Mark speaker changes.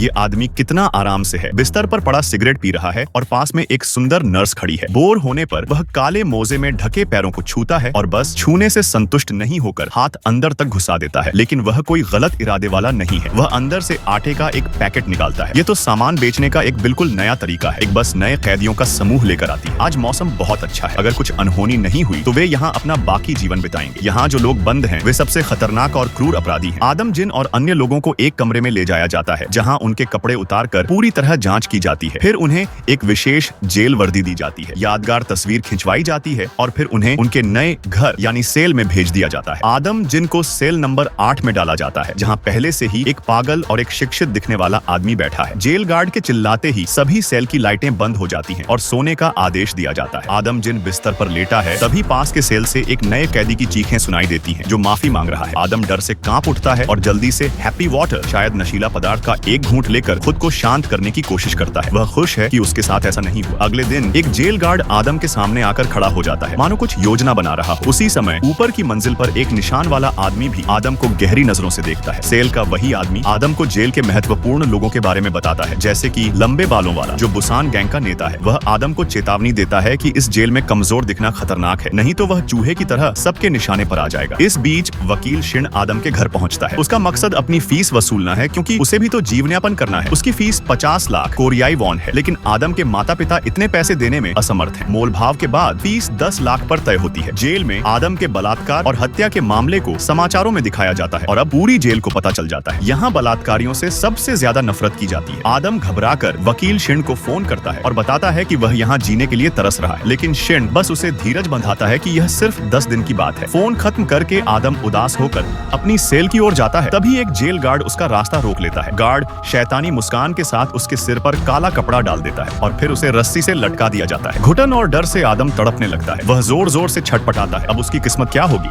Speaker 1: ये आदमी कितना आराम से है, बिस्तर पर पड़ा सिगरेट पी रहा है और पास में एक सुंदर नर्स खड़ी है। बोर होने पर वह काले मोजे में ढके पैरों को छूता है और बस छूने से संतुष्ट नहीं होकर हाथ अंदर तक घुसा देता है। लेकिन वह कोई गलत इरादे वाला नहीं है। वह अंदर से आटे का एक पैकेट निकालता है। ये तो सामान बेचने का एक बिल्कुल नया तरीका है। एक बस नए कैदियों का समूह लेकर आती है। आज मौसम बहुत अच्छा है। अगर कुछ अनहोनी नहीं हुई तो वे यहाँ अपना बाकी जीवन बिताएंगे। यहाँ जो लोग बंद हैं वे सबसे खतरनाक और क्रूर अपराधी हैं। आदम, जिन और अन्य लोगों को एक कमरे में ले जाया जाता है जहाँ उनके कपड़े उतारकर पूरी तरह जांच की जाती है। फिर उन्हें एक विशेष जेल वर्दी दी जाती है, यादगार तस्वीर खिंचवाई जाती है और फिर उन्हें उनके नए घर यानी सेल में भेज दिया जाता है। आदम, जिनको सेल नंबर 8 में डाला जाता है जहाँ पहले से ही एक पागल और एक शिक्षित दिखने वाला आदमी बैठा है। जेल गार्ड के चिल्लाते ही सभी सेल की लाइटें बंद हो जाती हैं और सोने का आदेश दिया जाता है। आदम जिन बिस्तर पर लेटा है तभी पास के सेल से एक नए कैदी की चीखें सुनाई देती हैं जो माफी मांग रहा है। आदम डर से कांप उठता है और जल्दी से हैप्पी वाटर, शायद नशीला पदार्थ का एक घूंट लेकर खुद को शांत करने की कोशिश करता है। वह खुश है कि उसके साथ ऐसा नहीं हुआ। अगले दिन एक जेल गार्ड आदम के सामने आकर खड़ा हो जाता है, मानो कुछ योजना बना रहा हो। उसी समय ऊपर की मंजिल पर एक निशान वाला आदमी भी आदम को गहरी नजरों से देखता है। सेल का वही आदमी आदम को जेल के महत्वपूर्ण लोगों के बारे में बताता है, जैसे कि लंबे बालों वाला जो बुसान गैंग का नेता है। वह आदम को चेतावनी देता है कि इस जेल में कमजोर दिखना खतरनाक है, नहीं तो वह चूहे की तरह सबके निशाने पर आ जाएगा। इस बीच वकील शिन आदम के घर पहुंचता है। उसका मकसद अपनी फीस वसूलना है, क्योंकि उसे भी तो जीवनयापन करना है। उसकी फीस 50 लाख कोरियाई वॉन है, लेकिन आदम के माता पिता इतने पैसे देने में असमर्थ हैं। मोल भाव के बाद फीस 10 लाख पर तय होती है। जेल में आदम के बलात्कार और हत्या के मामले को समाचारों में दिखाया जाता है और अब पूरी जेल को पता चल जाता है। यहाँ बलात्कारियों से सबसे ज्यादा नफरत की जाती है। आदम घबराकर वकील शिन को फोन करता है और बताता है कि वह यहाँ जीने के लिए तरस रहा है, लेकिन शिन बस उसे धीरज बंधाता है कि यह सिर्फ 10 दिन की बात है। फोन खत्म करके आदम उदास होकर अपनी सेल की ओर जाता है। तभी एक जेल गार्ड उसका रास्ता रोक लेता है। गार्ड शैतानी मुस्कान के साथ उसके सिर पर काला कपड़ा डाल देता है और फिर उसे रस्सी से लटका दिया जाता है। घुटन और डर से आदम तड़पने लगता है। वह जोर जोर से छटपटाता है। अब उसकी किस्मत क्या होगी?